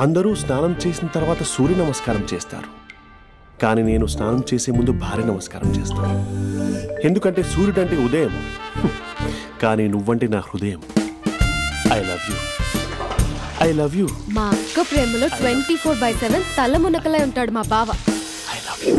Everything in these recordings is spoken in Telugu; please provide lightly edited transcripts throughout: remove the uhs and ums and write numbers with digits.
అందరూ స్నానం చేసిన తర్వాత సూర్య నమస్కారం చేస్తారు, కానీ నేను స్నానం చేసే ముందు భార్య నమస్కారం చేస్తాను. ఎందుకంటే సూర్యుడు అంటే ఉదయం, కానీ నువ్వంటే నా హృదయం. I love you, I love you. మా అక్క ప్రేమలో 24/7 తల మునకలై ఉంటాడు మా బావ. I love you.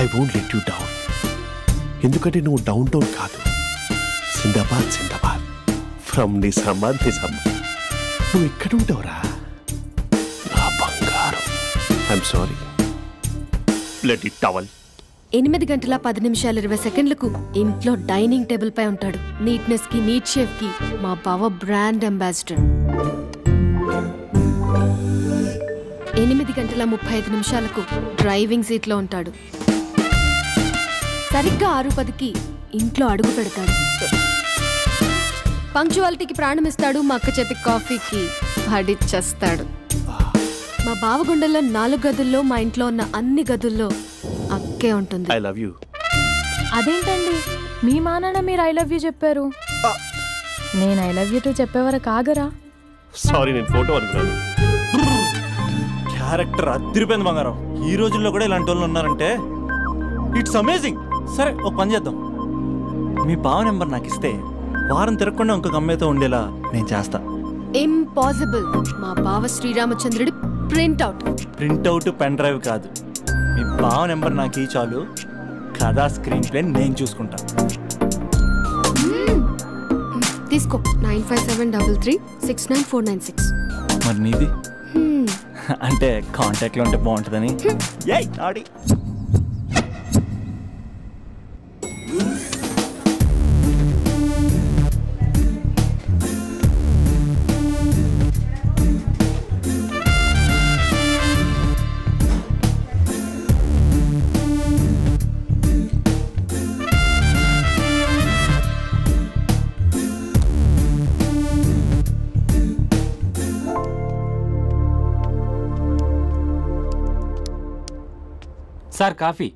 I won't let you down. ఎందుకంటే నువ్వు డౌన్ టౌన్ కాదు, జిందాబాద్ జిందాబాద్ ఫ్రమ్ నిజామాబాద్ నిజామాబాద్. నువ్వు ఇక్కడ ఉంటావురా నా బంగారం. I'm sorry. Let it towel. 8:10:20 ఇంట్లో డైనింగ్ టేబుల్ పై ఉంటాడు. నీట్నెస్ కి, నీట్ షేఫ్ కి మా బావ బ్రాండ్ అంబాసిడర్. 8:35 డ్రైవింగ్ సీట్ లో ఉంటాడు. సరిగ్గా 6:10 ఇంట్లో అడుగు పెడతాడు. పంక్చువాలిటీకి ప్రాణమిస్తాడు. మా అక్క చేతి కాఫీకి పడిచ్చేస్తాడు. మా బావ గుండెల్లో 4 గదుల్లో, మా ఇంట్లో ఉన్న అన్ని గదుల్లో అక్కే ఉంటుంది. I love you. అదేంటండి మీ మా నాన్న మీరు ఐ లవ్ యూ చెప్పారు, నేను ఐ లవ్ యూ టు చెప్పేవరకు ఆగరా? సారీ, నేను ఫోటో అనుకున్నాను. క్యారెక్టర్ అదిరిపోయింది బంగారం. ఈ రోజుల్లో కూడా ఇలాంటి వాళ్ళు ఉన్నారంటే ఇట్స్ అమేజింగ్. సరే ఒక పని చేద్దాం, మీ బావ నెంబర్ నాకు ఇస్తే వారం తిరగకుండా ఇంకొక అమ్మాయితో ఉండేలా నేను చేస్తా. ఇంపాసిబుల్. మా బావ శ్రీరామచంద్రుడి ప్రింట్అవుట్ పెన్ డ్రైవ్ కాదు, మీ బావ నెంబర్ నాకు ఈ చాలు. కథా స్క్రీన్ ప్లే నేను చూసుకుంటా. తీసుకో. 9573369496. మరి నీది? అంటే కాంటాక్ట్లో ఉంటే బాగుంటుందని. ఆడి sir coffee.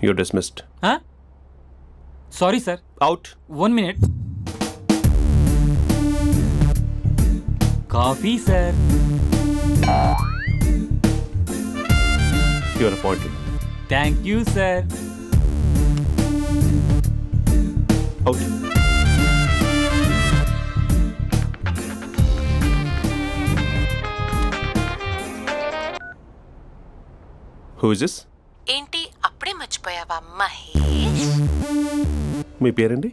You're dismissed. Sorry sir. Out. 1 minute. Coffee sir. You're appointed. Thank you sir. Out. Who is this? ఏంటి అప్పుడే మర్చిపోయావా మహేష్? మీ పేరండి?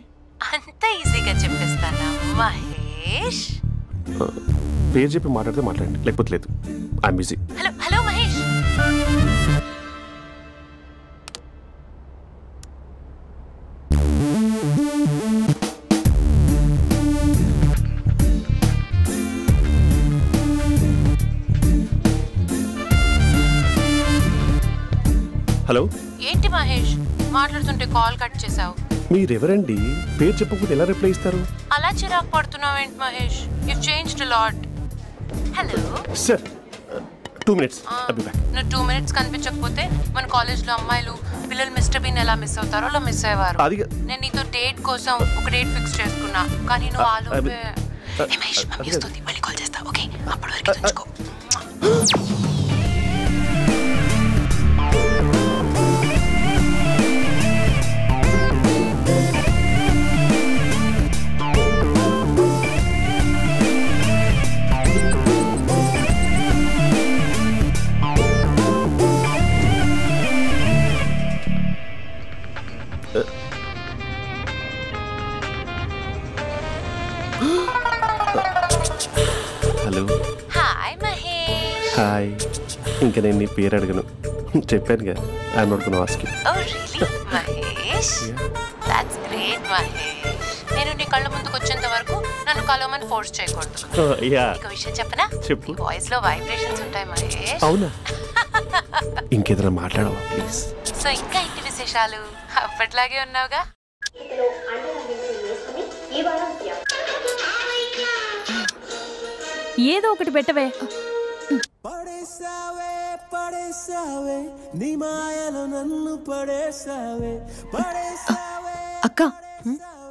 అంత ఈజీగా చెప్పేస్తానా మహేష్? పేరు చెప్పి మాట్లాడితే మాట్లాడండి, లేకపోతే లేదు. I'm busy. Hello hello Mahesh. Hello. ఏంటి మహేష్ మాట్లాడుతుంటే కాల్ కట్ చేసావు? మీరెవరండి? పేరు చెప్పకపోతే ఎలా రిప్లై ఇస్తారు? అలా చిరాకు పడుతున్నావేంటి Mahesh? You changed a lot. Hello sir, 2 minutes. I'll be back. నువ్వు 2 minutes కనిపించకపోతే మన కాలేజ్లో అమ్మాయిలు పిల్లలు మిస్టర్ బీన్ ఎలా మిస్ అవుతారో అలా మిస్ అయ్యేవారు. నేను నీతో డేట్ కోసం ఒక డేట్ ఫిక్స్ చేసుకున్నా, కానీ నువ్వు ఆలోపే. మహేష్ మమ్మీ వస్తుంది, మళ్ళీ కాల్ చేస్తా. ఓకే, అప్పటి వరకు తెచ్చుకో. హలో. హాయ్ మహేష్. హాయ్. ఇంకా నేను నీ పేరు అడగను, చెప్పానుగా. I'm not gonna ask you. Oh really Mahesh? That's great Mahesh. నేను నీ కళ్ళ ముందుకు వచ్చేంత వరకు నన్ను కలవమని ఫోర్స్ చేయకూడదు. ఒక విషయం చెప్పనా? చెప్పు. వాయిస్ లో వైబ్రేషన్స్ ఉంటాయి మహేష్. అవునా? ఇంకేదైనా మాట్లాడవా ప్లీజ్? సో ఇంకా ఇంటి విశేషాలు అప్పట్లాగే ఉన్నావుగా? ఏదో ఒకటి పెట్టవే. అక్క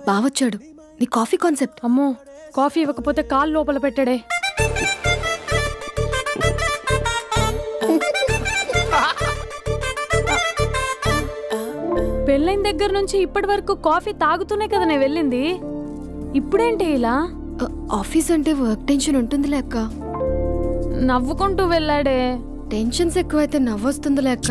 బావొచ్చాడు. నీ కాఫీ కాన్సెప్ట్. అమ్మో, కాఫీ ఇవ్వకపోతే కాలు లోపల పెట్టాడే. పెళ్ళైన దగ్గర నుంచి ఇప్పటి వరకు కాఫీ తాగుతూనే కదా నేను వెళ్ళింది. ఇప్పుడేంటి ఇలా? ఆఫీస్ అంటే వర్క్ టెన్షన్ ఉంటుందిలే అక్క. నవ్వుకుంటూ వెళ్ళాడే. టెన్షన్స్ ఎక్కువైతే నవ్వొస్తుందిలే అక్క.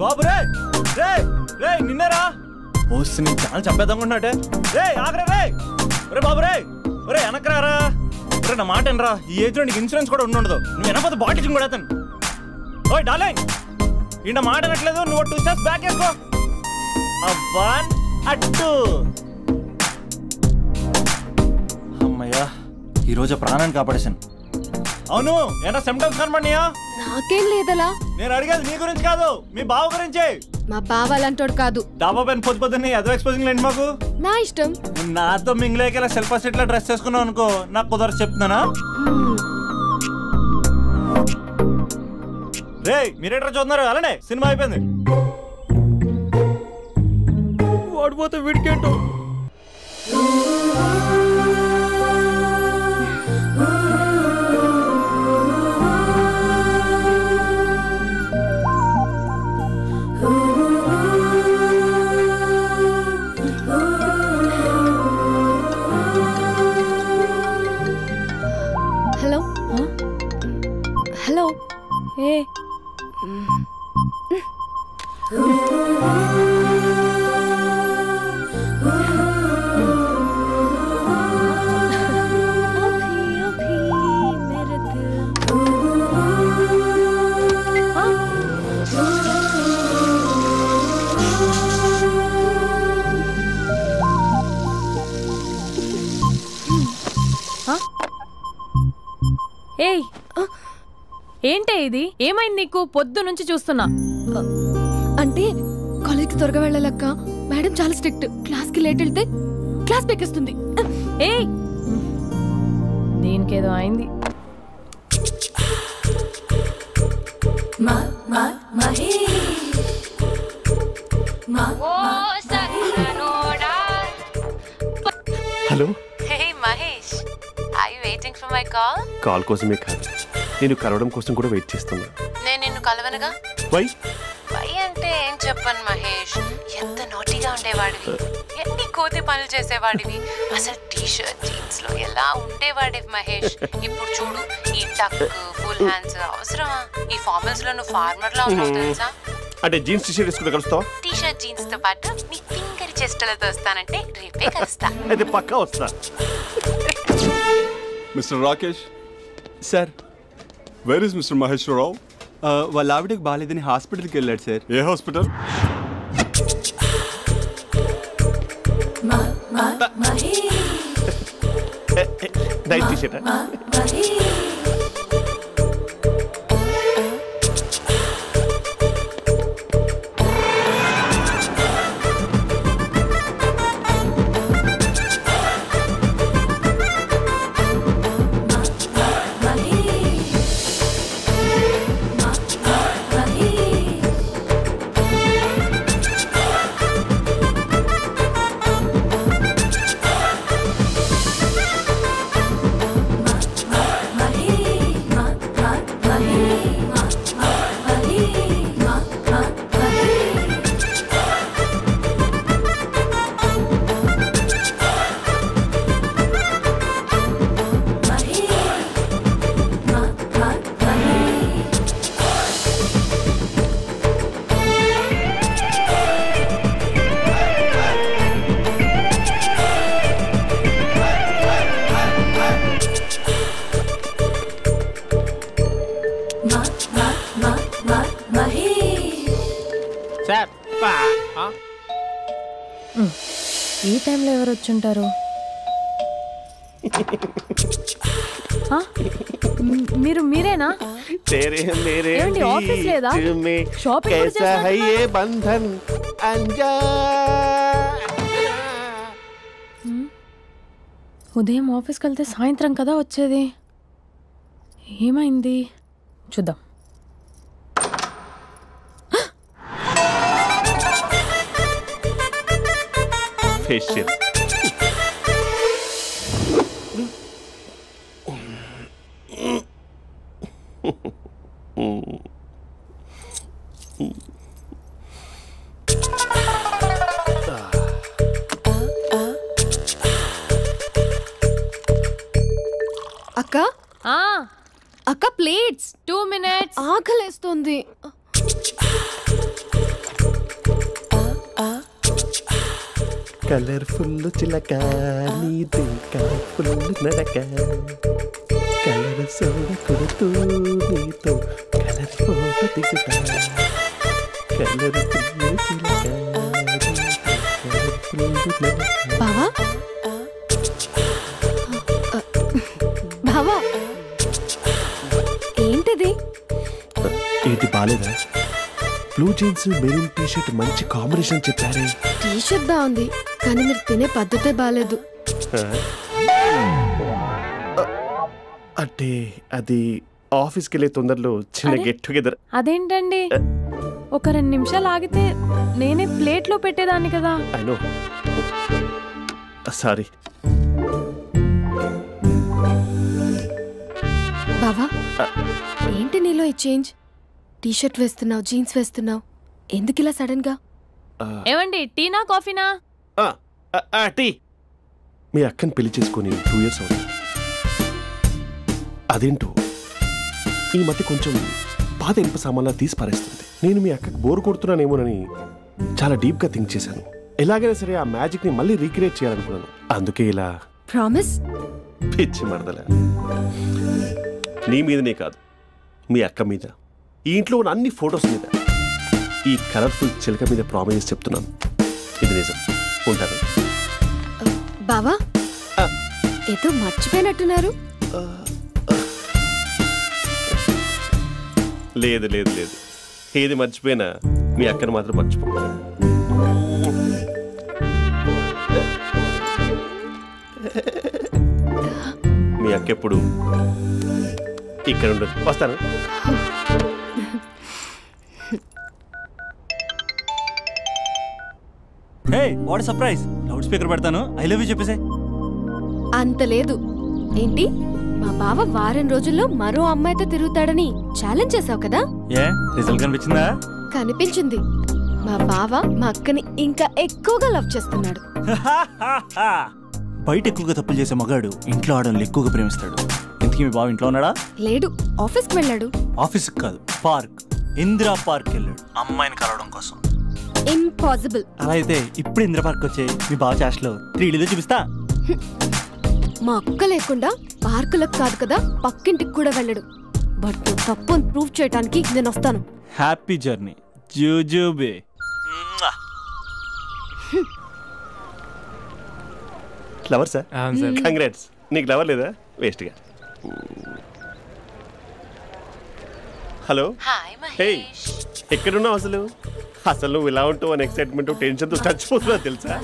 బాబు రే రే రే నిన్నేరా ఓసి నీ చాలా చంపేద్దామన్నాటే. రే ఆగరే రే. రే బాబు రే. రే వెనకరారా. రే నా మాట అనరా. ఈ ఏజ్ లో నీకు ఇన్సూరెన్స్ కూడా ఉండదు. నువ్వు వెనకపోతే బాటింగ్ కూడా అతను. ఓయ్ డార్లింగ్, ఈ నా మాట అనట్లేదు. నువ్వు 2 స్టెప్స్ బ్యాక్ వేసుకో. అబ్బా అట్టు. అమ్మయ్యా, ఈరోజు ప్రాణాన్ని కాపాడేశాను. అవును, ఏనా సిమ్టమ్స్ కనబడినాయా? నాకేం లేదలా. నేను అడిగేది నీ గురించి కాదు, మీ బావ గురించి. మా బావ అలాంటోడు కాదు. డాబా పైన పొద్దున్నే ఎదో ఎక్స్పోజింగ్ లేండి మాకు. నా ఇష్టం. నాతో మింగిలేక సెల్ఫ్ సెట్ డ్రెస్ చేసుకున్నావు అనుకో, నాకు కుదరదు చెప్తున్నానా. రే మీరేట్రా చూస్తున్నారు? అలానే సినిమా అయిపోయింది. వాడిపోతే వీడికేంటో. Hello hello. ఏ ఏయ్, ఏంటే ఇది? ఏమైంది నీకు? పొద్దు నుంచి చూస్తున్నా. అంటే కాలేజ్కి త్వరగా వెళ్ళాలక్క. మేడం చాలా స్ట్రిక్ట్. క్లాస్కి లేట్ వెళ్తే క్లాస్ పెక్కిస్తుంది. ఏయ్, దీనికేదో అయింది. Hello. Hey Mahesh, are you waiting for my call? Call కోసమే కాదు, నేను కలవడం కోసం కూడా వెయిట్ చేస్తున్నా. నేను నిన్ను కలవనుగా. వై వై అంటే ఏం చెప్పను మహేష్. ఎంత నోటిగా ఉండేవాడివి, ఎన్ని కోతి పనులు చేసేవాడివి. అసలు టీ షర్ట్ జీన్స్ లో ఎలా ఉండేవాడివి మహేష్. ఇప్పుడు చూడు, ఈ టక్ ఫుల్ హ్యాండ్స్ అవసరమా? ఈ ఫార్మల్స్ లో నువ్వు ఫార్మర్ లా ఉన్నావు తెలుసా. అంటే జీన్స్ టీ షర్ట్ వేసుకుంటే కలుస్తావా? టీ షర్ట్ జీన్స్ తో పాటు నీ ఫింగర్ చెస్టలతో వస్తానంటే రేపే కలుస్తా. అయితే పక్కా వస్తా. Mister Rakesh sir, where is mister Maheshwararao? వాళ్ళ ఆవిడకి బాగాలేదని హాస్పిటల్కి వెళ్ళాడు సార్. ఏ హాస్పిటల్? Night T shirt. టైంలో ఎవరు వచ్చుంటారు? మీరేనా? ఏమండి, ఆఫీస్ లేదా? షాపింగ్ కూడా చేస్తున్నారు? ఉదయం ఆఫీస్కి వెళ్తే సాయంత్రం కదా వచ్చేది. ఏమైంది చూద్దాం. ఫేషియల్ అక్క అక్క ప్లేట్స్ 2 minutes. ఆకలేస్తుంది. కలర్ఫుల్ చిలక నీది కలర్ఫుల్ నడక కలర్ సోడ కొడుతూ నీతో కలర్ ఫోటో దిగుతా కలర్ఫుల్ చిలక బావా బావా ఏంటిది? ఏంటి బాలేదా? Blue jeans maroon T shirt మంచి కాంబినేషన్ చెప్పారే. టీ షర్ట్ బాగుంది కానీ మీరు తినే పద్ధతే బాలేదు. అంటే అది ఆఫీస్కి వెళ్ళే తొందరలో చిన్న గెట్ టుగెదర్. అదేంటండి, ఒక 2 నిమిషాలు ఆగితే నేనే ప్లేట్లో పెట్టేదాన్ని కదా. I know, sorry. బావా ఏంటి నీలో ఈ చేంజ్? టీ షర్ట్ వేస్తున్నావు, జీన్స్ వేస్తున్నావు, ఎందుకు ఇలా సడన్ గా? ఏమండి, టీనా కాఫీనా? టీ. మీ అక్కని పెళ్లి చేసుకొని 2 years అవుతుంది. అదేంటో ఈ మధ్య కొంచెం పాత ఇనుప సామాన్లా తీసి పారేస్తుంది. నేను మీ అక్కకు బోరు కొడుతున్నానేమోనని చాలా డీప్గా థింక్ చేశాను. ఎలాగైనా సరే ఆ మ్యాజిక్ ని మళ్ళీ రీక్రియేట్ చేయాలనుకున్నాను. అందుకే ఇలా. ప్రామిస్? పిచ్చి మరదల, నీ మీదనే కాదు, మీ అక్క మీద, ఈ ఇంట్లో ఉన్న అన్ని ఫొటోస్ మీద, ఈ కలర్ఫుల్ చిలక మీద ప్రామిస్ చెప్తున్నాను. ఇది నిజం. ఉంటాను. బావా ఏదో మర్చిపోయినట్టున్నారు. లేదు లేదు లేదు, ఏది మర్చిపోయినా మీ అక్కను మాత్రం మర్చిపో. మీ అక్క ఎప్పుడు ఇక్కడ ఉండదు. వస్తాను. హే, వాట్ సర్ప్రైజ్! లౌడ్ స్పీకర్ పెడతాను, ఐ లవ్ యూ చెప్పేసే. అంత లేదు. ఏంటి, మా బావ వారం రోజుల్లో మరో అమ్మాయితో తిరుగుతాడని ఛాలెంజ్ చేసావు కదా? ఏ రిజల్ట్ కనిపించిందా? కనిపించింది. మా బావ మా అక్కని ఇంకా ఎక్కువగా లవ్ చేస్తున్నాడు. బయట ఎక్కువగా తప్పులు చేసే మగాడు ఇంట్లో ఆడవాళ్ళని ఎక్కువగా ప్రేమిస్తాడు. ఇంతకీ మీ బావ ఇంట్లో ఉన్నాడా? లేడు, ఆఫీస్కి వెళ్ళాడు. ఆఫీస్కి కాదు, పార్క్, ఇందిరా పార్క్ వెళ్ళాడు అమ్మాయిని కలవడం కోసం. ఇంపాసిబుల్. అలా అయితే ఇప్పుడు ఇందిరా పార్క్ వచ్చే మీ బావ చాష్లో 3Dలో చూపిస్తా. మా అక్క లేకుండా పార్కులకు కాదు కదా, పక్కింటికి కూడా వెళ్ళడు. బట్ నువ్వు తప్పు ప్రూవ్ చేయడానికి నేను వస్తాను. హ్యాపీ జర్నీ జూజూబే. Lover sir? కంగ్రాట్స్. నీకు లవర్ లేదా? వేస్ట్గా. హలో. హే, ఎక్కడున్నావు అసలు? అసలు నువ్వు ఇలా ఉంటావు అని ఎక్సైట్మెంట్ టెన్షన్తో చచ్చిపోతున్నా తెలుసా?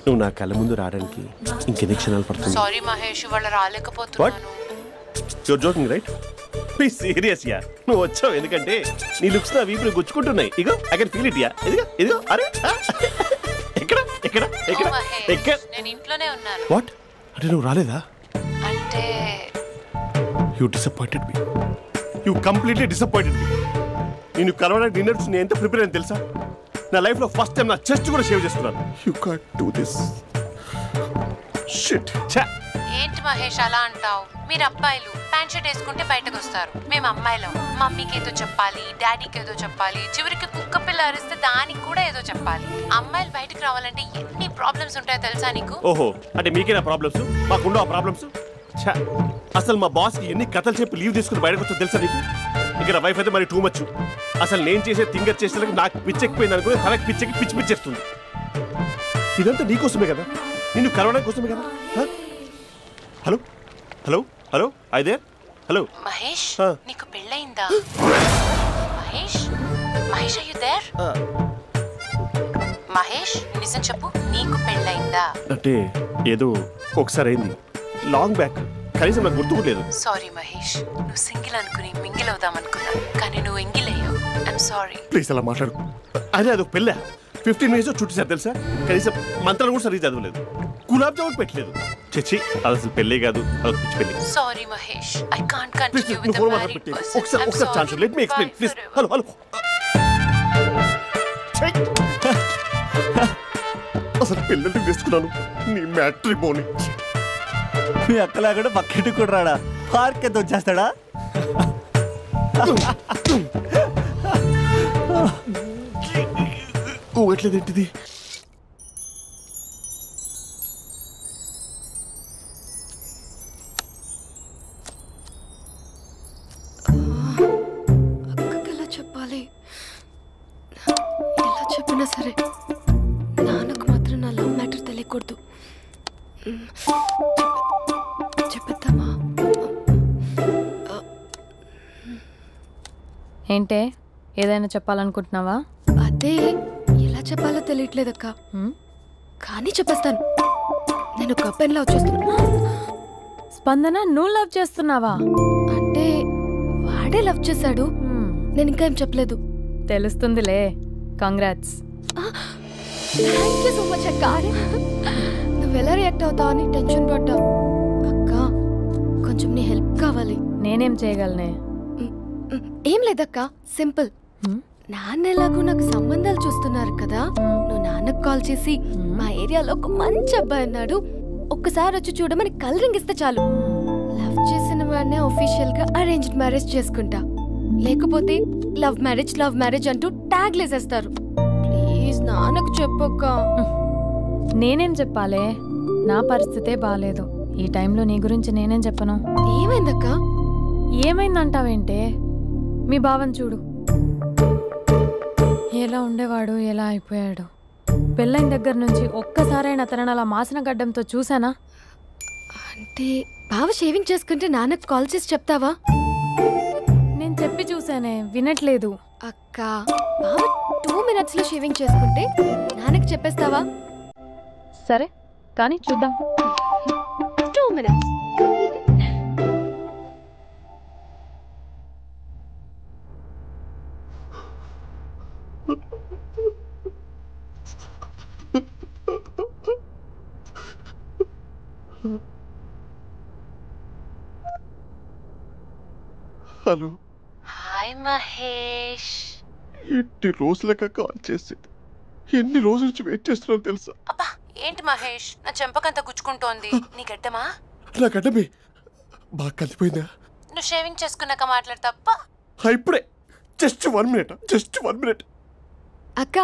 నువ్వు నా కళ్ళ ముందు రావడానికి ఇంకెన్ని క్షణాలు పడుతుంది? సారీ మహేష్, వాళ్ళు రాలేకపోతున్నాను. You're joking right? Please serious యా. నువ్వు వచ్చావు ఎందుకంటే నీ లుక్స్ నా వీపులు గుచ్చుకుంటున్నాయి. Ego I can feel it యా. ఇదిగో ఇదిగో. అరే ఎక్కడ ఎక్కడ ఎక్కడ ఎక్కడ? నేను ఇంట్లోనే ఉన్నాను. వాట్ అంటే నువ్వు రాలేదా? అంటే you disappointed me. You completely disappointed me. నేను కలవడానికి డిన్నర్స్ నేను ఎంత ప్రిపేర్ అని తెలుసా? నా లైఫ్లో ఫస్ట్ టైం నా చెస్ట్ కూడా షేవ్ చేస్తున్నాను. You can't do this. Shit. ఏంటి మహేష్ అలా అంటావు? మీరు అబ్బాయిలు ప్యాంట్ షర్ట్ వేసుకుంటే బయటకు వస్తారు. మేము అమ్మాయిలం మమ్మీకి ఏదో చెప్పాలి, డాడీకి ఏదో చెప్పాలి, చివరికి కుక్క పిల్ల అరిస్తే దానికి కూడా ఏదో చెప్పాలి. అమ్మాయిలు బయటకు రావాలంటే ఎన్ని ప్రాబ్లమ్స్ ఉంటాయో తెలుసా నీకు? ఓహో, అంటే మీకేనా ప్రాబ్లమ్స్? మాకుండా ఆ ప్రాబ్లమ్స్? అసలు మా బాస్కి ఎన్ని కథలు చెప్పి లీవ్ తీసుకుని బయటకు వచ్చో తెలుసా నీకు? ఇక్కడ వైఫ్ అయితే మరి టూ మచ్. అసలు నేను చేసే థింగర్ చేసేందుకు నాకు పిచ్చెక్కిపోయింది అనుకుని తనకి పిచ్చెక్కి పిచ్చి పిచ్చేస్తుంది. ఇదంతా నీకోసమే కదా, నిన్ను కలవడానికి కోసమే కదా. హలో హలో హలో అయితే హలో మహేష్, నీకు పెళ్ళయిందా? Mahesh, Mahesh are you there? Mahesh, నిజం చెప్పు, నీకు పెళ్ళయిందా? అంటే ఏదో ఒకసారి అయింది, లాంగ్ బ్యాక్, కనీసం నాకు గుర్తుకులేదు. సారీ మహేష్, నువ్వు సింగిల్ అనుకుని మింగిల్ అవుదాం అనుకున్నా, కానీ నువ్వు ఎంగిల్ అయ్యావు. I'm sorry. ప్లీజ్ అలా మాట్లాడు. అదే అదొక పెళ్ళా, 15 minutes చుట్టేసారు తెలుసా. కనీసం మంత్రాలు కూడా సరిగ్గా చదవలేదు, గులాబ్ జామున్ పెట్టలేదు. చచ్చి, అది అసలు పెళ్ళే కాదు, అదొక పిచ్చి పెళ్ళి. Sorry Mahesh, I can't continue with the married person. ఒకసారి chance let me explain please. Hello hello, అసలు పెళ్ళంటే తీసుకున్నాను నీ మ్యాట్రిమోని. మీ అక్కలా కూడా పక్కింటి కూడా రాడా, పార్క్ ఎంత వచ్చేస్తాడా? ఎట్లేదేంటిది? అక్కకి ఎలా చెప్పాలి? ఎలా చెప్పినా సరే నాన్నకు మాత్రం నా లవ్ మ్యాటర్ తెలియకూడదు. చెప్పేద్దామా? ఏంటే, ఏదైనా చెప్పాలనుకుంటున్నావా? అదే ఎలా చెప్పాలో తెలియట్లేదక్క, కానీ చెప్పేస్తాను. నేను ఒక అబ్బాయిలా వచ్చేస్తున్నా. స్పందన, నువ్వు లవ్ చేస్తున్నావా? అంటే వాడే లవ్ చేశాడు, నేను ఇంకా ఏం చెప్పలేదు. తెలుస్తుందిలే. Congrats. Thank you so much అక్క. నువ్వు ఎలా రియాక్ట్ అవుతావు అని టెన్షన్ పడ్డా. అక్క, కొంచెం నీ హెల్ప్ కావాలి. నేనేం చేయగలనే? ఏం లేదక్క, సింపుల్. నాన్న ఎలాగో నాకు సంబంధాలు చూస్తున్నారు కదా, నువ్వు నాన్నకు కాల్ చేసి మా ఏరియాలో ఒక మంచి అబ్బాయి అన్నాడు, ఒక్కసారి వచ్చి చూడమని కలరింగ్ ఇస్తే చాలు. లవ్ చేసిన వాడినే ఒఫీషియల్ గా అరేంజ్డ్ మ్యారేజ్ చేసుకుంటా. లేకపోతే లవ్ మ్యారేజ్ అంటూ ట్యాగ్ లేసేస్తారు. ప్లీజ్ నాన్నకు చెప్పక్క. నేనేం చెప్పాలే? నా పరిస్థితే బాలేదు. ఈ టైంలో నీ గురించి నేనేం చెప్పను? ఏమైందక్క? ఏమైందంటావేంటే? మీ భావం చూడు, ఎలా ఉండేవాడు, ఎలా అయిపోయాడు. పెళ్ళైన దగ్గర నుంచి ఒక్కసారైనా తనని అలా మాసిన గడ్డంతో చూసానా? అంటే బావ షేవింగ్ చేసుకుంటే నాన్నకు కాల్ చేసి చెప్తావా? నేను చెప్పి చూసానే, వినట్లేదు. అక్క, బావ 2 minutes లో షేవింగ్ చేసుకుంటే నాన్నకు చెప్పేస్తావా? సరే, కానీ చూద్దాం. 2 minutes. హలో. హాయ్ మహేష్. ఎన్ని రోజులక కాల్ చేసేది, ఎన్ని రోజుల నుంచి వెయిట్ చేస్తున్నావు తెలుసా? అబ్బా, ఏంటి మహేష్, నా చెంపకంత గుచ్చుకుంటోంది. నీ గడ్డమా? నా గడ్డమే బాగా కలిపోయిందా? నువ్వు షేవింగ్ చేసుకున్నాక మాట్లాడు తప్ప. ఇప్పుడే జస్ట్ 1 minute. అక్క,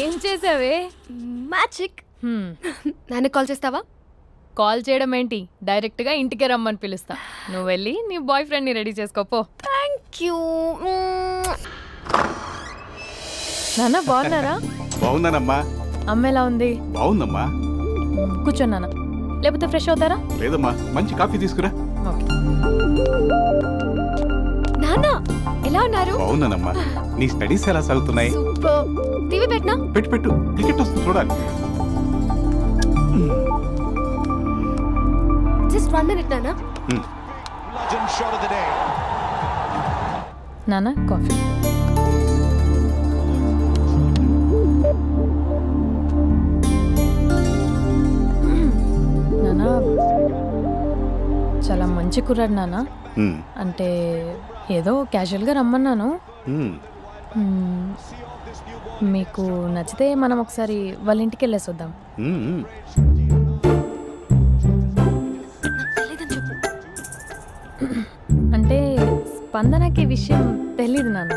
ఏం చేసావే? మ్యాజిక్. నాన్న కాల్ చేస్తావా? కాల్ చేయడం ఏంటి, డైరెక్ట్గా ఇంటికే రమ్మని పిలుస్తా. నువ్వు వెళ్ళి నీ బాయ్ ఫ్రెండ్ని రెడీ చేసుకోపో. Thank you. నాన్న, బాగున్నారా? బాగున్నానమ్మా. అమ్మ ఎలా ఉంది? బాగుందమ్మా. కూర్చోన్నానా, లేకపోతే ఫ్రెష్ అవుతారా? లేదమ్మా, మంచి కాఫీ తీసుకురా. నాన్న ఎలా ఉన్నారు? బాగున్నానమ్మా. నీ స్టడీస్ ఎలా సాగుతున్నాయి? సూపర్. టీవీ పెట్టనా? పెట్టు, క్రికెట్ వస్తుంది చూడాలి. జస్ట్ 1 minute నాన్న. నాన్న, కాఫీ. నాన్న, చాలా మంచి కుర్రాడు నాన్న. అంటే ఏదో క్యాజువల్గా రమ్మన్నాను. మీకు నచ్చితే మనం ఒకసారి వాళ్ళ ఇంటికి వెళ్ళేసి వద్దాం. అంటే స్పందనకి విషయం తెలీదు నాన్న.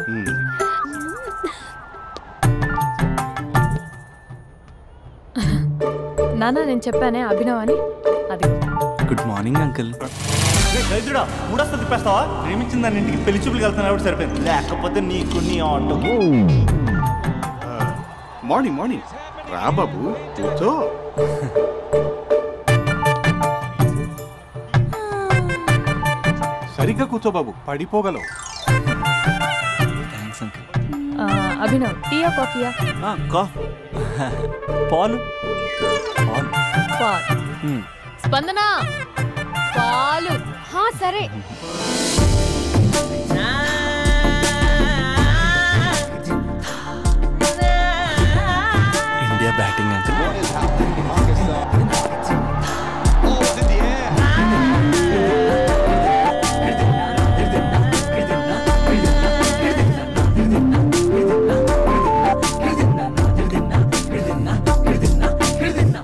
నాన్న నేను చెప్పానే అభినవ్ అని, అది. Good morning uncle. దైద్రుడా మూడొస్తా తిప్పేస్తావా? ప్రేమించిన దాని ఇంటికి పెళ్లి చూపులు వెళ్తున్నా కాబట్టి సరిపోయింది, లేకపోతే నీకు నీ ఆటో. మార్నింగ్ మార్నింగ్ రా బాబు, కూర్చో. సరిగ్గా కూర్చో బాబు, పడిపోగలవు. Thanks uncle. అభినవ్ టీయా కాఫీయా? పాలు. పాలు. స్పందన పాలు. సరే. India batting uncle.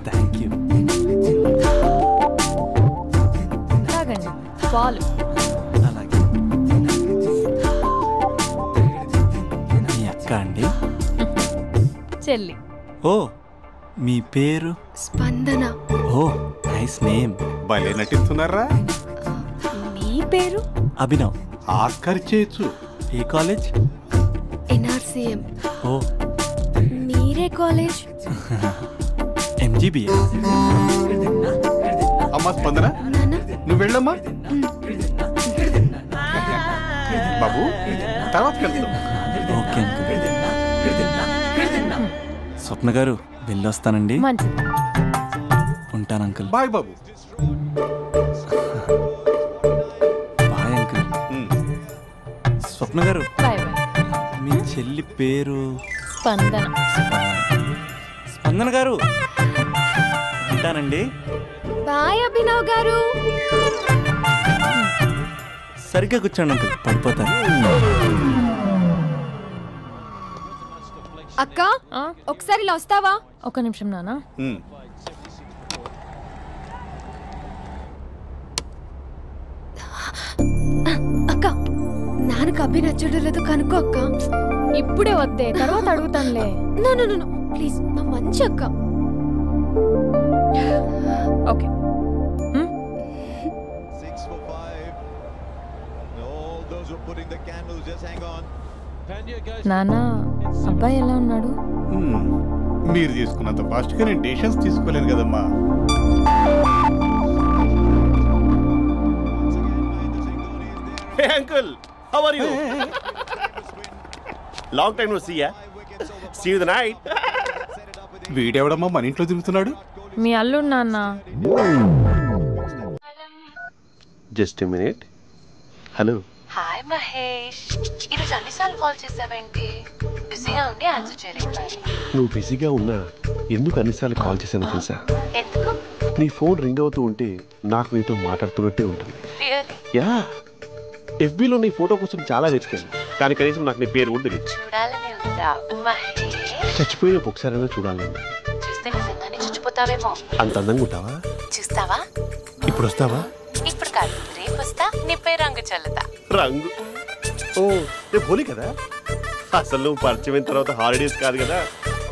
Thank you. తాగండి పాలు. అలాగే. మీ అక్క అండి? చెల్లి. ఓ, మీ పేరు? స్పందన. ఓ, నైస్ నేమ్. భలే నటిస్తున్నారా? నీ పేరు? అభినవ్. ఆస్కార్ చేయొచ్చు. ఏ కాలేజ్? NRCM. ఓ, మీరే కాలేజ్? MGBA. అమ్మా స్పందన, నాన్న. నువ్వు వెళ్ళమ్మా. బాబు తర్వాత వెళ్తాం. Okay uncle. స్వప్న గారు వెళ్ళొస్తానండి. మంచిది. ఉంటాను అంకుల్. బాయ్ బాబు. Bye uncle. స్వప్న గారు, బాయ్ బాయ్. మీ చెల్లి పేరు? స్పందన. స్పందన గారు, ఉంటానండి. బాయ్ అభినవ్ గారు. సరిగ్గా కూర్చోండి అంకుల్, పడిపోతాను. అక్క ఒకసారి ఇలా వస్తావా? ఒక నిమిషం నాన్న. అక్క నాన్నకు అభి నచ్చడం లేదో కనుక్కో అక్క. ఇప్పుడే వద్దే, తర్వాత అడుగుతానులే. నో ప్లీజ్, నా మంచి అక్క. ఓకే. నాన్న అబ్బాయి ఎలా ఉన్నాడు? మీరు తీసుకున్నంత ఫాస్ట్ గా నేను డెసిషన్స్ తీసుకోలేను కదమ్మా. Hey uncle, how are you? Long time no see ya. See you the night. వీడెవడమ్మా మన ఇంట్లో తిరుగుతున్నాడు? మీ అల్లుడు నాన్న. Just a minute. Hello. Hi Mahesh, ఈరోజు అన్నిసార్లు కాల్ చేసావేంటి? బిజీగా ఉండి ఆన్సర్ చేయలేదు. నువ్వు బిజీగా ఉన్నా ఎందుకు అన్నిసార్లు కాల్ చేశాను తెలుసా? ఎందుకు? నీ ఫోన్ రింగ్ అవుతూ ఉంటే నాకు నీతో మాట్లాడుతున్నట్టే ఉంటుంది. రియల్లీ? యా, FBలో నీ ఫోటో కోసం చాలా వెతికాను, కానీ కనీసం నాకు నీ పేరు కూడా తెలియదు. చూడాలని ఉందా మహేష్? చచ్చిపోయిన ఒకసారైనా చూడాలని. చూస్తే నిజంగానే చచ్చిపోతావేమో. అంత అందంగా ఉంటావా? చూస్తావా? ఇప్పుడు వస్తావా? ఇప్పుడు కాదు, రేపు వస్తా, నీపై రంగు చల్లుతా. రంగు? ఓ, రేపు హోలీ కదా. అసలు నువ్వు పరిచయం తర్వాత హాలిడేస్ కాదు కదా,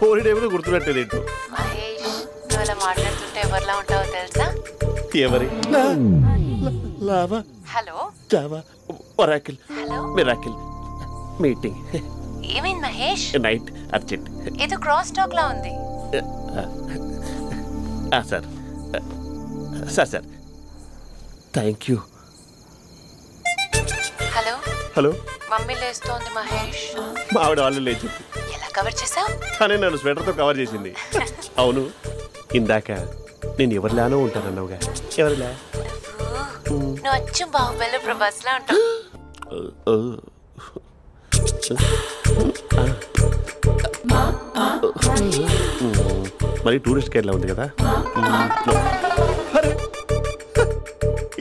హోలిడే కూడా గుర్తున్నట్టేది ఏంటో. మహేష్, నువ్వు అలా మాట్లాడుతుంటే ఎవరిలా ఉంటావో తెలుసా? ఎవరి? Lava, hello, Java, Oracle, hello, miracle, meeting, ఏమైంది మహేష్? Night, urgent. ఏదో క్రాస్ టాక్ లా ఉంది. Sir sir sir thank you. Hello hello, mummy లేస్తోంది మహేష్. మా ఆవిడ వాళ్ళు లేచింది. ఎలా కవర్ చేసావు? కానీ నన్ను స్వెటర్తో కవర్ చేసింది. అవును, ఇందాక నేను ఎవరిలానో ఉంటానన్నావుగా, ఎవరిలా? నువ్వు అచ్చు బాహుబలి ప్రభాస్ లా ఉంటావు. మరి టూరిస్ట్ గైడ్లా ఉంది కదా.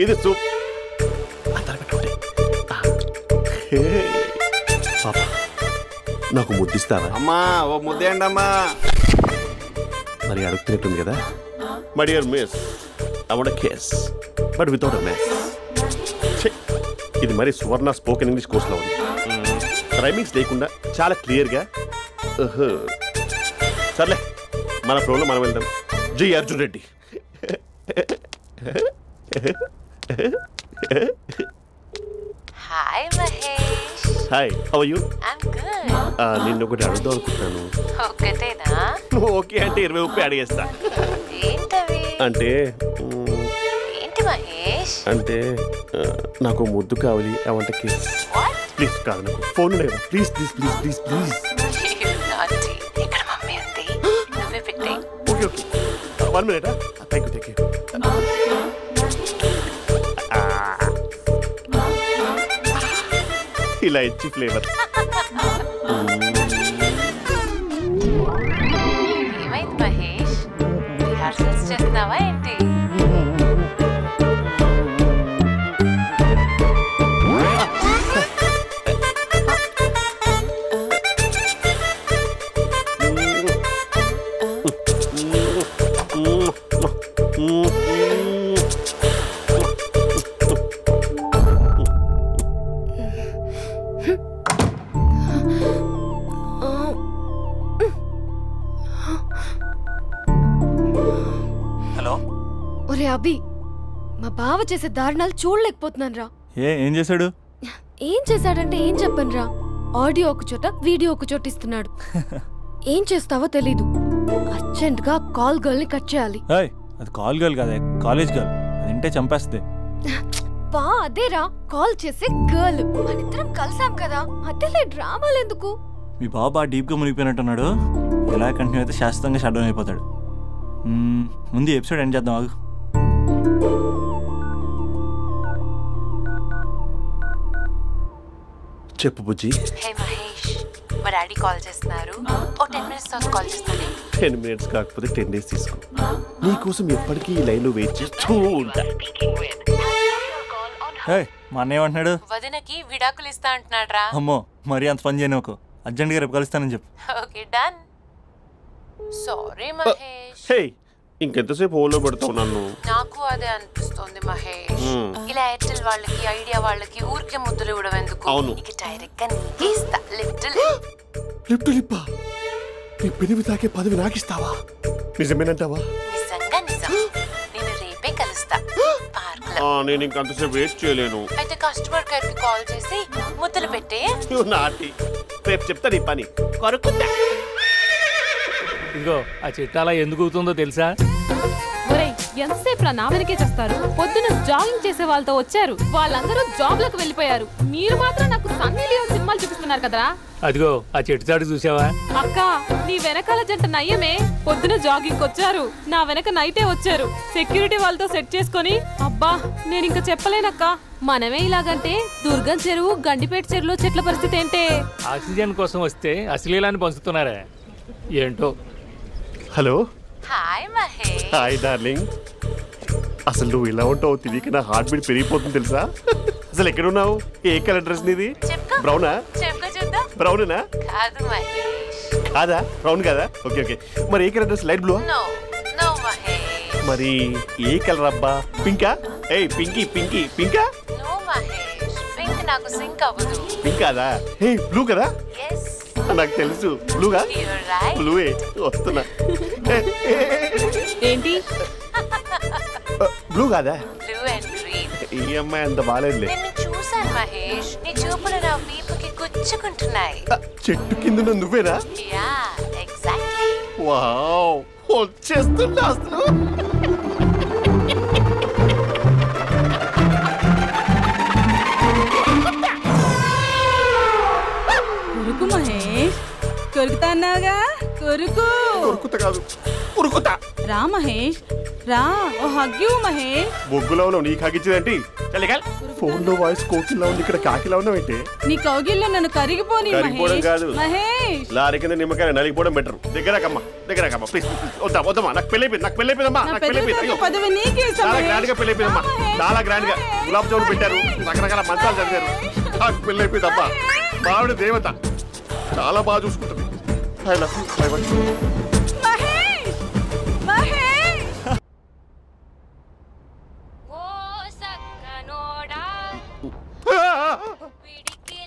ఇది సూప్. పాపా, నాకు ముద్దిస్తావా? అమ్మా ఓ ముద్దేయండి అమ్మా. మరి అడుగుతున్నట్టుంది కదా. My dear miss, I want kiss but without a mess. ఇది మరి సువర్ణ స్పోకెన్ ఇంగ్లీష్ కోర్సులో ఉంది. రైమింగ్స్ లేకుండా చాలా క్లియర్గా. సర్లే, మన ప్రోలో మనం వెళ్దాం. జై Arjun Reddy. Hi Mahesh. Hi, how are you? I'm good. నిన్ను ఒకటి అడుగుదాం అనుకుంటున్నాను. ఒకటేనా? ఓకే అంటే 20 రూపాయలు అడిగేస్తా. ఏంటవి? అంటే ఏంటి మహేష్? అంటే నాకు ముద్దు కావాలి. అవంటకి ప్లీజ్ కాదు, నాకు ఫోన్ లేదు. Please please please please please. ఇక్కడ మమ్మీ ఉంది, నువ్వే పెట్టే. Okay okay, 1 minute. Thank you. ఇలా ఇచ్చి ఫ్లేవర్. ఏమైంది మహేష్? రిహార్సల్స్ చేస్తున్నావా ఏంటి? ఒరే అభి, మా బావ చేసే దారుణాలు చూడలేకపోతున్నాను రా. ఏం చేశాడు? ఏం చేశాడంటే ఏం చెప్పను రా. ఆడియో ఒక చోట, వీడియో ఒక చోట ఇస్తున్నాడు. ఏం చేస్తావో తెలీదు. అర్జెంట్ గా కాల్ గర్ల్ ని కట్ చేయాలి. అది కాల్ గర్ల్ కాదే, కాలేజ్ గర్ల్. అది వింటే చంపేస్తుంది. బా అదేరా, కాల్ చేసే గర్ల్. మనిద్దరం కలిసాం కదా, మధ్యలో డ్రామాలు ఎందుకు? మీ బాబా డీప్గా మునిగిపోయినట్టున్నాడు. ఎలా కంటిన్యూ అయితే శాశ్వతంగా షట్ డౌన్ అయిపోతాడు. ముందు ఎపిసోడ్ ఎండ్ చేద్దాం, ఆగు. చెప్పు బుజ్జి. హే మహేష్, మా డాడీ కాల్ చేస్తున్నారు. ఓ 10 minutes తర్వాత కాల్ చేస్తాను. 10 minutes కాకపోతే 10 days తీసుకో. నీకోసం ఎప్పటికీ ఈ లైన్లో వెయిట్ చేస్తూ ఉంటా. మా అన్నయ్య ఏమంటున్నాడు? వదినకి విడాకులు ఇస్తా అంటున్నాడు రా. అమ్మో, మరీ అంత పని చేయను. ఒక అర్జెంట్గా రేపు కలుస్తానని చెప్పు. Okay done. సారీ మహేష్. హే, ఇంకెంతసేపు హోల్లో పెడతావు నన్ను? నాకు అదే అనిపిస్తుంది మహేష్. ఇలా ఎయిర్టెల్ వాళ్ళకి, ఐడియా వాళ్ళకి ఊరికే ముద్దులు ఇవ్వడం ఎందుకు? అవును. ఇక డైరెక్ట్ గా నీకే ఇస్తా. లిప్టు లిప్పా, నీ పెనివి తాకే పదవి నాకిస్తావా? నిజమేనంటావా? నిజంగా నిజం. నేను రేపే కలుస్తా పార్క్ లో. నేను ఇంకంతసేపు వెయిట్ చేయలేను. అయితే కస్టమర్ కేర్ కి కాల్ చేసి ముద్దులు పెట్టే. నాటి రేపు చెప్తా నీ పని. కొరుకుంటా. ఇదిగో ఆ చిట్టాలా ఎందుకు అవుతుందో తెలుసా? ఒరేయ్, ఎంతసేపు నా వెనకే చేస్తారు? పొద్దున జాగింగ్ చేసే వాళ్ళతో వచ్చారు, వాళ్ళందరూ జాబ్లకు వెళ్ళిపోయారు. మీరు మాత్రం నాకు సన్నీ లియోన్ సినిమాలు చూపిస్తున్నారు కదరా. అదిగో ఆ చెట్టు చాటు చూసావా? అక్క, నీ వెనకాల జంట నయ్యమే. పొద్దున జాగింగ్ వచ్చారు, నా వెనక నైటే వచ్చారు. సెక్యూరిటీ వాళ్ళతో సెట్ చేసుకొని, అబ్బా నేను ఇంకా చెప్పలేనక్క. మనమే ఇలాగంటే దుర్గం చెరువు, గండిపేట చెరువులో చెట్ల పరిస్థితి ఏంటే? ఆక్సిజన్ కోసం వస్తే అశ్లీలాన్ని పంచుతున్నారా ఏంటో. Hello. Hi Mahesh. Hi darling. అసలు నువ్వు ఇలా ఉంటావు తెలియక నా హార్ట్ బీట్ పెరిగిపోతుంది తెలుసా? అసలు ఎక్కడున్నావు? ఏ కలర్ డ్రెస్ నీది? బ్రౌనా? బ్రౌనేనా? కాదు మహేష్. కాదా? బ్రౌన్ కాదా? Okay okay. మరి ఏ colour dress? Light blue? No no Mahesh. మరి ఏ కలర్ అబ్బా? పింకా? ఏయ్ పింకీ పింకీ పింకా? నో మహేష్, పింక్ నాకు సింక్ అవ్వదు. పింక్ కాదా? హే బ్లూ కదా? yes. నాకు తెలుసు. బ్లూగా? you're right. బ్లూయే వస్తున్నా. ఏంటి? బ్లూ కాదా? blue and green. ఈ అమ్మాయి అంత బాలేదులే. నిన్ను చూశాను మహేష్, నీ చూపులు నా వీపుకి గుచ్చుకుంటున్నాయి. చెట్టు కింద నువ్వేనా? Yeah exactly. వావ్, వచ్చేస్తున్నా అసలు. కొరుకు మహేష్, కొరుకుతా అన్నావుగా, కొరుకు. కొరుకుతా కాదు, ఉరుకుతా. రా మహేష్ రా, ఓ హగ్గు మహేష్. బొగ్గులో ఉన్నావు, నీకు హగ్గించేదేంటి? ఫోన్ లో వాయిస్ కోకిలా ఉంది, ఇక్కడ కాకిలా ఉన్నావేంటి? నీ కౌగిల్లో నన్ను కరిగిపోని కరిగిపోవడం కాదు మహేష్. లారీ కింద నిమ్మకాయ నలిగిపోవడం బెటర్. దగ్గరకమ్మా దగ్గరకమ్మా ప్లీజ్. వద్దా వద్దమ్మా, నాకు పెళ్ళైపోయింది, నాకు పెళ్ళైపోయిందమ్మా, నాకు పెళ్ళైపోయింది. పదవి నీకే ఇస్తా చాలా మహేష్. గ్రాండ్ గా పెళ్ళైపోయిందమ్మా, చాలా గ్రాండ్ గా. గులాబ్ జామున్ పెట్టారు, రకరకాల మంచాలు చదివారు. నాకు పెళ్ళైపోయిందమ్మా. మావిడ దేవత, చాలా బాగా చూసుకుంటుంది. I love you. I want you. Mahesh Mahesh.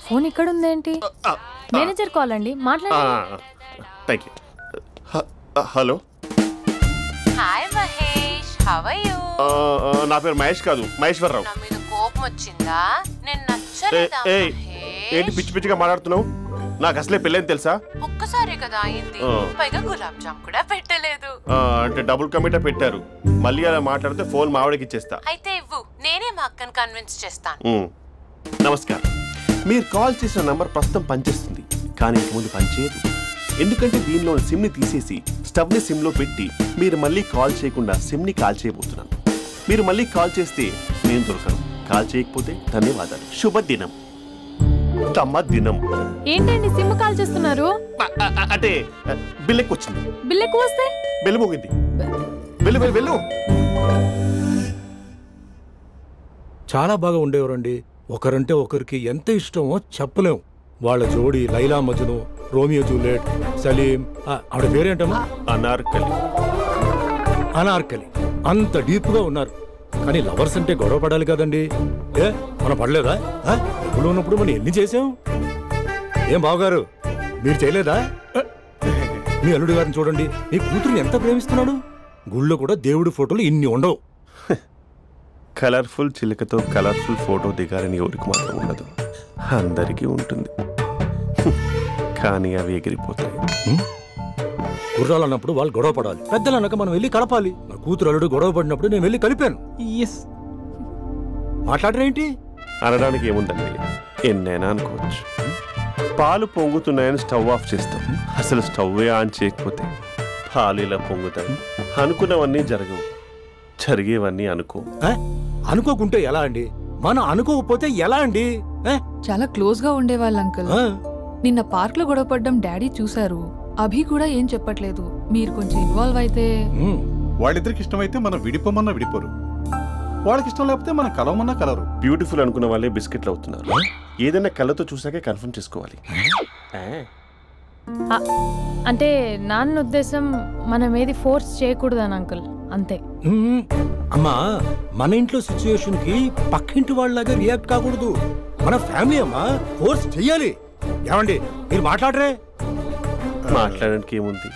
Phone ఇక్కడ ఉందేంటి? మేనేజర్ కాల్ అండి, మాట్లాడండి. Thank you. Hello. Hi how are you? నా పేరు మహేష్ కాదు, మహేశ్వరరావు. నా మీద కోపం వచ్చిందా? నేను నచ్చలేదా? ఏంటి పిచ్చి పిచ్చిగా మాట్లాడుతున్నావు? నాకు అసలే పెళ్ళని తెలుసా? ఒక్కసారి కదా అయింది, పైగా గులాబ్ జామ్ కూడా పెట్టలేదు. అంటే డబుల్ కమిటా పెట్టారు. మళ్ళీ అలా మాట్లాడితే ఫోన్ మావిడకి ఇచ్చేస్తా. అయితే ఇవ్వు, నేనే మా అక్కని కన్విన్స్ చేస్తాను. నమస్కారం. మీరు కాల్ చేసిన నంబర్ ప్రస్తుతం పనిచేస్తుంది, కానీ ఇంక ముందు పనిచేయదు. ఎందుకంటే దీనిలో సిమ్ ని తీసేసి స్టవ్ ని సిమ్ లో పెట్టి మీరు మళ్ళీ కాల్ చేయకుండా సిమ్ ని కాల్ చేయబోతున్నాను. మీరు మళ్ళీ కాల్ చేస్తే నేను దొరకను, కాల్ చేయకపోతే ధన్యవాదాలు. శుభదినం. తమ దినం. ఏంటండి సిమ్ కాల్ చేస్తున్నారు? అంటే బిల్ ఎక్కువ వచ్చింది. బిల్ ఎక్కువ వస్తే బెల్లు మోగింది. వెళ్ళు వెళ్ళు వెళ్ళు. చాలా బాగా ఉండేవారండి. ఒకరంటే ఒకరికి ఎంత ఇష్టమో చెప్పలేం. వాళ్ళ జోడి లైలా మజ్ను, రోమియో జూలియట్, సలీం, ఆవిడ పేరేంటమ్మా? అనార్కలి. అనార్కలి. అంత డీప్ గా ఉన్నారు. కానీ లవర్స్ అంటే గొడవ పడాలి కదండి. ఏ మనం పడలేదా? డబ్బులు ఉన్నప్పుడు మనం ఎన్ని చేసాం? ఏం బావగారు, మీరు చేయలేదా? మీ అల్లుడి గారిని చూడండి, మీ కూతురుని ఎంత ప్రేమిస్తున్నాడు. గుళ్ళో కూడా దేవుడి ఫోటోలు ఇన్ని ఉండవు. కలర్ఫుల్ చిలుకతో కలర్ఫుల్ ఫోటో దిగాలని ఎవరికి మాత్రం ఉండదు, అందరికీ ఉంటుంది. కానీ అవి ఎగిరిపోతాయి. గుర్రాలు అన్నప్పుడు వాళ్ళు గొడవ పడాలి, పెద్దలు అన్నాక మనం వెళ్ళి కలపాలి. నా కూతురు అల్లుడు గొడవ పడినప్పుడు నేను వెళ్ళి కలిపాను. మాట్లాడరేంటి? అనడానికి ఏముందండి, ఎన్నైనా అనుకోవచ్చు. పాలు పొంగుతున్నాయని స్టవ్ ఆఫ్ చేస్తాం, అసలు స్టవ్వే ఆన్ చేయకపోతే పాలు ఇలా పొంగుతాయి. అనుకున్నవన్నీ జరగవు, జరిగేవన్నీ అనుకోకుంటే ఎలా అండి? మనం అనుకోకపోతే ఎలా అండి? చాలా క్లోజ్ గా ఉండేవాళ్ళు అంకుల్. నిన్న పార్క్ లో గొడవపడ్డం డాడీ చూశారు. అభి కూడా ఏం చెప్పట్లేదు. మీరు కొంచెం ఇన్వాల్వ్ అయితే. వాళ్ళిద్దరికి ఇష్టమైతే మనం విడిపోమన్నా విడిపోరు, వాళ్ళకి ఇష్టం లేకపోతే మనం కలవమన్నా కలరు. బ్యూటిఫుల్ అనుకున్న వాళ్ళే బిస్కెట్లు అవుతున్నారు. ఏదైనా కళ్ళతో చూసాకే కన్ఫర్మ్ చేసుకోవాలి. అంటే నాన్న ఉద్దేశం మనం ఏది ఫోర్స్ చేయకూడదని అంకుల్, అంతే. అమ్మా, మన ఇంట్లో సిచ్యుయేషన్ కి పక్కింటి వాళ్ళలాగా రియాక్ట్ కాకూడదు. మన ఫ్యామిలీ అమ్మా, ఫోర్స్ చెయ్యాలి. ఏమండి మీరు మాట్లాడరే? మాట్లాడడానికి ఏముంది,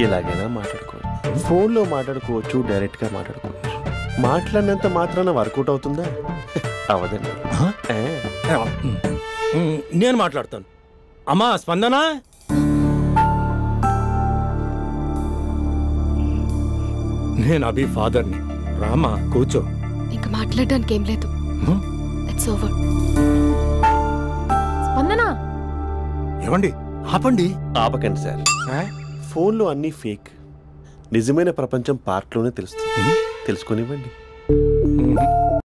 ఎలాగైనా మాట్లాడుకోవచ్చు. ఫోన్లో మాట్లాడుకోవచ్చు, డైరెక్ట్ గా మాట్లాడుకోవచ్చు. మాట్లాడినంత మాత్రాన వర్కౌట్ అవుతుందా? అవదండి. నేను మాట్లాడతాను. అమ్మా స్పందన, నేను అభి ఫాదర్ని. రామా కూర్చో. ఇంకా మాట్లాడడానికి ఏం లేదు. It's over. స్పందన. ఏమండి ఆపండి. ఆపకండి సార్, ఫోన్లో అన్నీ ఫేక్. నిజమైన ప్రపంచం పార్ట్లోనే తెలుస్తుంది. తెలుసుకొనివ్వండి.